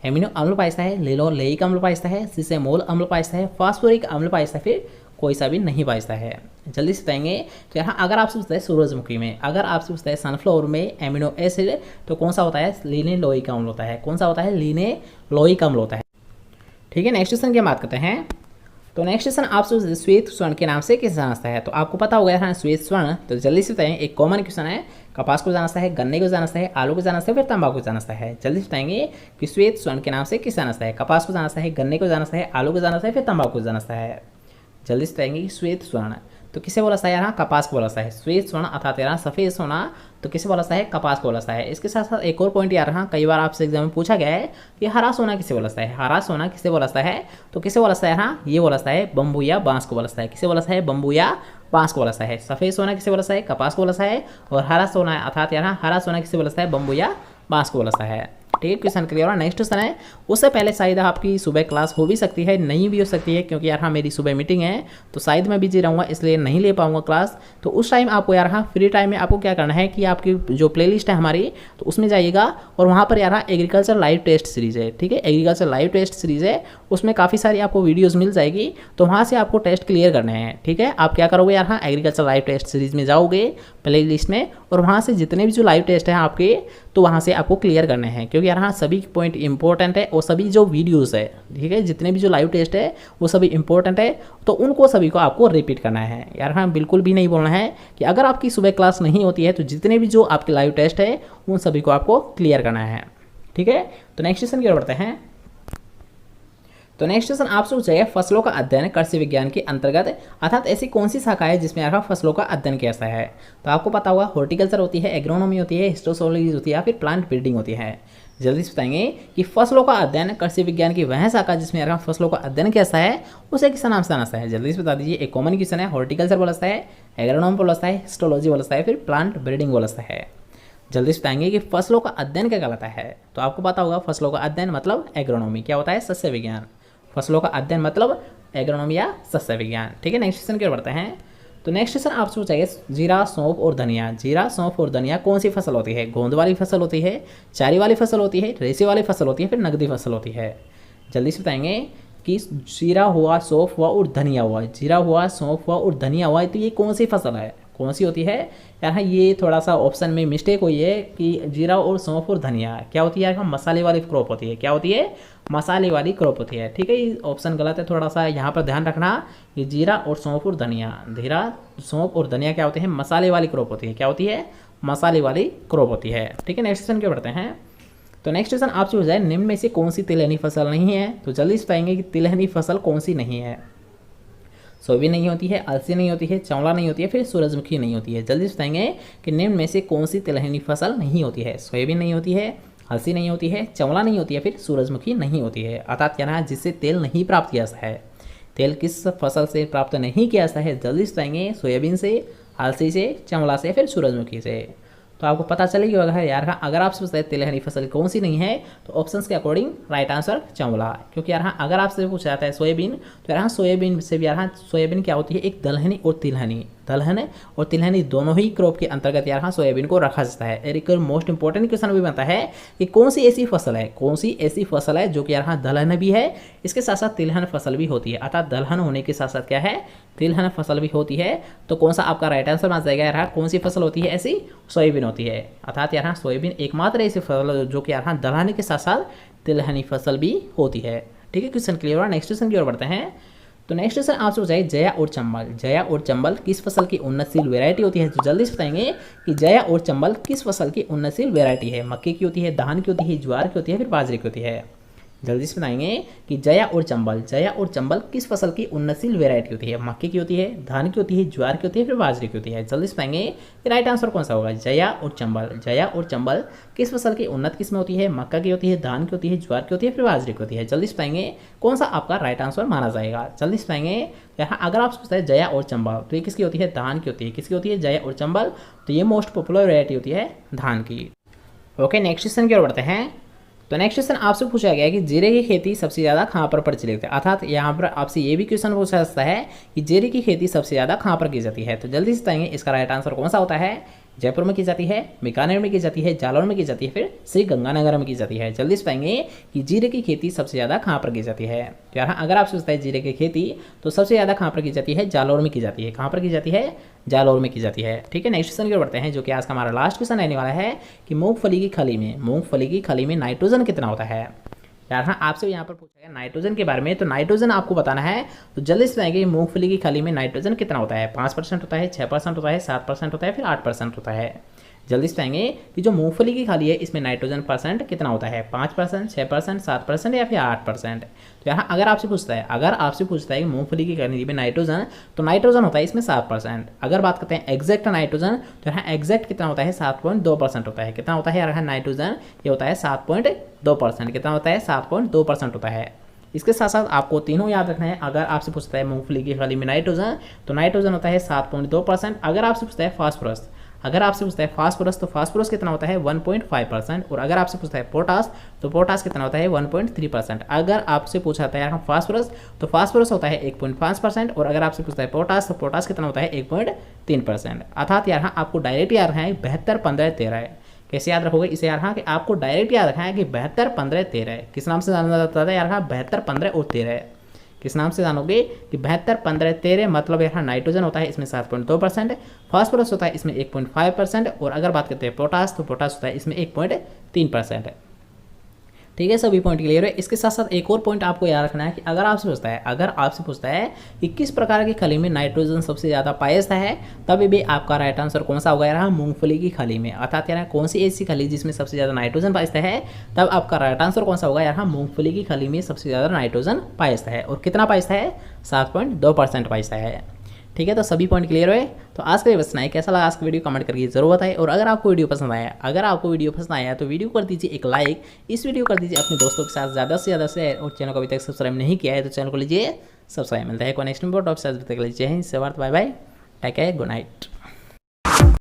एमिनो अम्ल पाया जाता है, लिनोलेइक अम्ल पाया जाता है, सिसेमोल अम्ल पाया जाता है, फास्फोरिक अम्ल पाया जाता है, फिर कोई सा भी नहीं पाया जाता है। जल्दी से बताएंगे। तो यहाँ अगर आपसे पूछता है सूरजमुखी में, अगर आपसे पूछता है सनफ्लावर में एमिनो एसिड तो कौन सा होता है, लिनेलोइक अम्ल होता है। कौन सा होता है, लिनेलोइक अम्ल होता है। ठीक है, नेक्स्ट क्वेश्चन की बात करते हैं। तो नेक्स्ट क्वेश्चन आपसे श्वेत स्वर्ण के नाम से किसे जानता है, तो आपको पता होगा यहाँ श्वेत स्वर्ण। तो जल्दी से बताएं, एक कॉमन क्वेश्चन है, कपास को जानता है, गन्ने को जानता है, आलू को जानता है, फिर तंबाकू को जानता है। जल्दी से बताएंगे कि श्वेत स्वर्ण के नाम से किसे जानता है, कपास को जानता है, गन्ने को जानता है, आलू को जानता है, फिर तंबाकू को जानता है। जल्दी से बताएंगे कि श्वेत स्वर्ण तो किसे बोला जाता है, यहाँ कपास को बोला जाता है। श्वेत स्वर्ण अर्थात यहाँ सफ़ेद सोना तो किसे बोला जाता है, कपास को बोला जाता है। इसके साथ साथ एक और पॉइंट यार हाँ कई बार आपसे एग्जाम में पूछा गया है कि हरा सोना किसे बोला जाता है, हरा सोना किसे बोला जाता है, तो किसे बोला जाता है, हाँ ये बोला जाता है बम्बू या बांस को बोला जाता है। किसे बोला जाता है, बम्बू या बांस को बोला जाता है। सफ़ेद सोना किसे बोला जाता है, कपास को बोला जाता है, और हरा सोना अर्थात यहाँ हरा सोना किसे बोला जाता है, बम्बू या बांस को बोला जाता है। ठीक है, क्वेश्चन क्लियर है। नेक्स्ट क्वेश्चन है, उससे पहले शायद आपकी सुबह क्लास हो भी सकती है, नहीं भी हो सकती है, क्योंकि यार हाँ मेरी सुबह मीटिंग है तो शायद मैं बिजी रहूँगा इसलिए नहीं ले पाऊँगा क्लास। तो उस टाइम आपको यार हाँ फ्री टाइम में आपको क्या करना है कि आपकी जो प्लेलिस्ट है हमारी तो उसमें जाइएगा, और वहाँ पर यार हाँ एग्रीकल्चर लाइव टेस्ट सीरीज़ है। ठीक है, एग्रीकल्चर लाइव टेस्ट सीरीज़ है, उसमें काफ़ी सारी आपको वीडियोज़ मिल जाएगी, तो वहाँ से आपको टेस्ट क्लियर करने हैं। ठीक है, आप क्या करोगे यार हाँ एग्रीकल्चर लाइव टेस्ट सीरीज़ में जाओगे प्ले लिस्ट में, और वहाँ से जितने भी जो लाइव टेस्ट हैं आपके, तो वहाँ से आपको क्लियर करने हैं, क्योंकि यहाँ सभी पॉइंट इंपॉर्टेंट है और सभी जो वीडियोज़ है, ठीक है, जितने भी जो लाइव टेस्ट है वो सभी इंपॉर्टेंट है, तो उनको सभी को आपको रिपीट करना है। यार हाँ, बिल्कुल भी नहीं बोलना है कि अगर आपकी सुबह क्लास नहीं होती है तो जितने भी जो आपके लाइव टेस्ट है उन सभी को आपको क्लियर करना है, ठीक है। तो नेक्स्ट क्वेश्चन की ओर बढ़ते हैं। तो नेक्स्ट क्वेश्चन आपसे पूछा गया फसलों का अध्ययन कृषि विज्ञान के अंतर्गत, अर्थात ऐसी कौन सी शाखा है जिसमें आपका फसलों का अध्ययन किया जाता है। तो आपको पता होगा हॉर्टिकल्चर होती है, एग्रोनॉमी होती है, हिस्टोसोलॉजी होती है, या फिर प्लांट ब्रीडिंग होती है। जल्दी से बताएंगे कि फसलों का अध्ययन कृषि विज्ञान की वह शाखा जिसमें आपका फसलों का अध्ययन किया जाता है उसे किस नाम से जाना जाता है। जल्दी से बता दीजिए। एक कॉमन क्वेश्चन है, हॉर्टिकल्चर बोला जाता है, एग्रोनॉमी बोला जाता है, हिस्टोलॉजी बोला जाता है, फिर प्लांट ब्रीडिंग बोला जाता है। जल्दी से बताएंगे कि फसलों का अध्ययन क्या कहलाता है। तो आपको पता होगा फसलों का अध्ययन मतलब एग्रोनॉमी, क्या होता है, सस्य विज्ञान। फसलों का अध्ययन मतलब एग्रोनॉमी या सस्य विज्ञान, ठीक है। नेक्स्ट क्वेश्चन की ओर बढ़ते हैं। तो नेक्स्ट क्वेश्चन आपसे पूछा गया जीरा, सौंफ और धनिया। जीरा, सौंफ और धनिया कौन सी फसल होती है। गोंद वाली फसल होती है, चारी वाली फसल होती है, रेसे वाली फसल होती है, फिर नकदी फसल होती है। जल्दी से बताएंगे कि जीरा हुआ, सौंफ हुआ और धनिया हुआ। जीरा हुआ, सौंफ हुआ और धनिया हुआ, तो ये कौन सी फसल है, कौन सी होती है। यहाँ ये थोड़ा सा ऑप्शन में मिस्टेक हुई है कि जीरा और सौंफ और धनिया क्या होती है, यहाँ मसाले वाली क्रॉप होती है। क्या होती है, मसाले वाली क्रॉप होती है, ठीक है। ये ऑप्शन गलत है, थोड़ा सा यहाँ पर ध्यान रखना कि जीरा और सौंफ और धनिया, जीरा, सौंफ और धनिया क्या होते हैं, मसाले वाली क्रॉप होती है। क्या होती है, मसाले वाली क्रॉप होती है, ठीक है। नेक्स्ट क्वेश्चन क्या बढ़ते हैं। तो नेक्स्ट क्वेश्चन आपसे हो जाए निम्न में से कौन सी तिलहनी फसल नहीं है। तो जल्दी से बताएंगे कि तिलहनी फसल कौन सी नहीं है। सोयाबीन नहीं होती है, अलसी नहीं होती है, चंवला नहीं होती है, फिर सूरजमुखी नहीं होती है। जल्दी से बताएंगे कि निम्न में से कौन सी तिलहनी फसल नहीं होती है। सोयाबीन नहीं होती है, अलसी नहीं होती है, चंवला नहीं होती है, फिर सूरजमुखी नहीं होती है। अर्थात क्या है, जिससे तेल नहीं प्राप्त किया जाता है। तेल किस फसल से प्राप्त नहीं किया जाता है। जल्दी से बताएंगे सोयाबीन से, अलसी से, चंवला से, फिर सूरजमुखी से। तो आपको पता चलेगी होगा यार हाँ, अगर आपसे पूछता है तिलहनी फसल कौन सी नहीं है तो ऑप्शंस के अकॉर्डिंग राइट आंसर चंवला। क्योंकि यार हाँ, अगर आपसे पूछा जाता है सोयाबीन, तो यार हाँ सोयाबीन से भी यार हाँ सोयाबीन क्या होती है, एक दलहनी और तिलहनी, दलहन और तिलहनी दोनों ही क्रॉप के अंतर्गत यार हाँ सोयाबीन को रखा जाता है। एक मोस्ट इंपॉर्टेंट क्वेश्चन भी बनता है कि कौन सी ऐसी फसल है, कौन सी ऐसी फसल है जो कि यार हाँ दलहन भी है, इसके साथ साथ तिलहन फसल भी होती है। अर्थात दलहन होने के साथ साथ क्या है, तिलहन फसल भी होती है। तो कौन सा आपका राइट आंसर बन जाएगा यार हाँ, कौन सी फसल होती है ऐसी, सोयाबीन होती है। अर्थात यार हाँ सोयाबीन एकमात्र ऐसी फसल जो कि यार हाँ दलहन के साथ साथ तिलहनी फसल भी होती है, ठीक है। क्वेश्चन क्लियर हुआ। नेक्स्ट क्वेश्चन की ओर बढ़ते हैं। तो नेक्स्ट क्वेश्चन आपसे पूछा है जया और चंबल। जया और चंबल किस फसल की उन्नतशील वैरायटी होती है। तो जल्दी से बताएंगे कि जया और चंबल किस फसल की उन्नतशील वैरायटी है। मक्के की होती है, धान की होती है, ज्वार की होती है, फिर बाजरे की होती है। जल्दी से बताएंगे कि जया और चंबल, जया और चंबल किस फसल की उन्नतशील वैरायटी होती है। मक्के की होती है, धान की होती है, ज्वार की होती है, फिर बाजरे की होती है। जल्दी से बताएंगे कि राइट आंसर कौन सा होगा। जया और चंबल, जया और चंबल किस फसल की उन्नत किस्म होती है। मक्का की होती है, धान की होती है, ज्वार की होती है, फिर बाजरे की होती है। जल्दी से बताएंगे कौन सा आपका राइट आंसर माना जाएगा। जल्दी से बताएंगे यहाँ अगर आप पूछते हैं जया और चंबल, तो ये किसकी होती है, धान की होती है। किसकी होती है, जया और चंबल, तो ये मोस्ट पॉपुलर वैरायटी होती है धान की। ओके, नेक्स्ट क्वेश्चन की ओर बढ़ते हैं। तो नेक्स्ट क्वेश्चन आपसे पूछा गया है कि जीरे की खेती सबसे ज़्यादा कहाँ पर प्रचलित है। अर्थात यहाँ पर आपसे ये भी क्वेश्चन पूछा जाता है कि जीरे की खेती सबसे ज़्यादा कहाँ पर की जाती है। तो जल्दी से बताएंगे इसका राइट आंसर कौन सा होता है। जयपुर में की जाती है, बीकानेर में की जाती है, जालौर में की जाती है, फिर श्री गंगानगर में की जाती है। जल्दी से बताएंगे कि जीरे की खेती सबसे ज़्यादा कहाँ पर की जाती है। तो यहाँ अगर आप सोचते हैं जीरे की खेती तो सबसे ज़्यादा कहाँ पर की जाती है, जालौर में की जाती है। कहाँ पर की जाती है, जालौर में की जाती है, ठीक है। नेक्स्ट क्वेश्चन की ओर बढ़ते हैं जो कि आज का हमारा लास्ट क्वेश्चन रहने वाला है कि मूंगफली की खली में, मूंगफली की खली में नाइट्रोजन कितना होता है। यार हाँ, आपसे यहाँ पर पूछा गया नाइट्रोजन के बारे में, तो नाइट्रोजन आपको बताना है। तो जल्दी से बताएंगे मूंगफली की खली में नाइट्रोजन कितना होता है। 5% होता है, 6% होता है, 7% होता है, फिर 8% होता है। जल्दी से बताएंगे कि जो मूंगफली की खाली है इसमें नाइट्रोजन परसेंट कितना होता है। 5%, 6%, 7% या फिर 8%। तो यहाँ अगर आपसे पूछता है कि मूंगफली की खाली में नाइट्रोजन, तो नाइट्रोजन होता है इसमें 7%। अगर बात करते हैं एग्जैक्ट नाइट्रोजन, तो यहाँ एग्जैक्ट कितना होता है, 7.2% होता है। कितना होता है यहाँ नाइट्रोजन, ये होता है 7.2%। कितना होता है, 7.2% होता है। इसके साथ साथ आपको तीनों याद रखना है। अगर आपसे पूछता है मूंगफली की खाली में नाइट्रोजन, तो नाइट्रोजन होता है 7.2%। अगर आपसे पूछता है फास्फोरस, तो फास्फोरस कितना होता है 1.5%। और अगर आपसे पूछता है पोटास, तो पोटास कितना होता है 1.3%। अगर आपसे पूछा जाता है फास्फोरस, तो फास्फोरस होता है 1.5%। और अगर आपसे पूछता है पोटास, तो पोटास कितना होता है 1.3%। अर्थात यहाँ आपको डायरेक्ट याद रखना है 72, 15, 13। कैसे याद रखोगे इसे यार हाँ, कि आपको डायरेक्ट याद रखना है कि 72, 15, 13 किस नाम से जाना जाता है यार हाँ, 72, 15 और 13। किस नाम से जानोगे कि 72, 15, 13 मतलब यहाँ नाइट्रोजन होता है इसमें 7.2%, फास्फोरस होता है इसमें 1.5% और अगर बात करते हैं पोटास तो पोटास होता है इसमें 1.3%। ठीक है, सभी पॉइंट क्लियर है। इसके साथ साथ एक और पॉइंट आपको याद रखना है कि अगर आपसे पूछता है कि किस प्रकार की खली में नाइट्रोजन सबसे ज़्यादा पाया जाता है, तभी भी आपका राइट आंसर कौन सा होगा यार, मूंगफली की खली में। अर्थात यार कौन सी ऐसी खली जिसमें सबसे ज़्यादा नाइट्रोजन पाया जाता है, तब आपका राइट आंसर कौन सा होगा यार, मूंगफली की खली में सबसे ज़्यादा नाइट्रोजन पाया जाता है। और कितना पाया जाता है, 7.2% पाया जाता है। ठीक है, तो सभी पॉइंट क्लियर हुए। तो आज के लिए बस इतना ही। कैसा लगा आज का वीडियो कमेंट करके जरूर बताएं। और अगर आपको वीडियो पसंद आया तो वीडियो कर दीजिए एक लाइक, इस वीडियो कर दीजिए अपने दोस्तों के साथ ज़्यादा से ज़्यादा शेयर, और चैनल को अभी तक सब्सक्राइब नहीं किया है तो चैनल को लीजिए सब्सक्राइब। मिलता है नेक्स्ट टॉपिक से, Jai Hind, bye bye, take care, good night.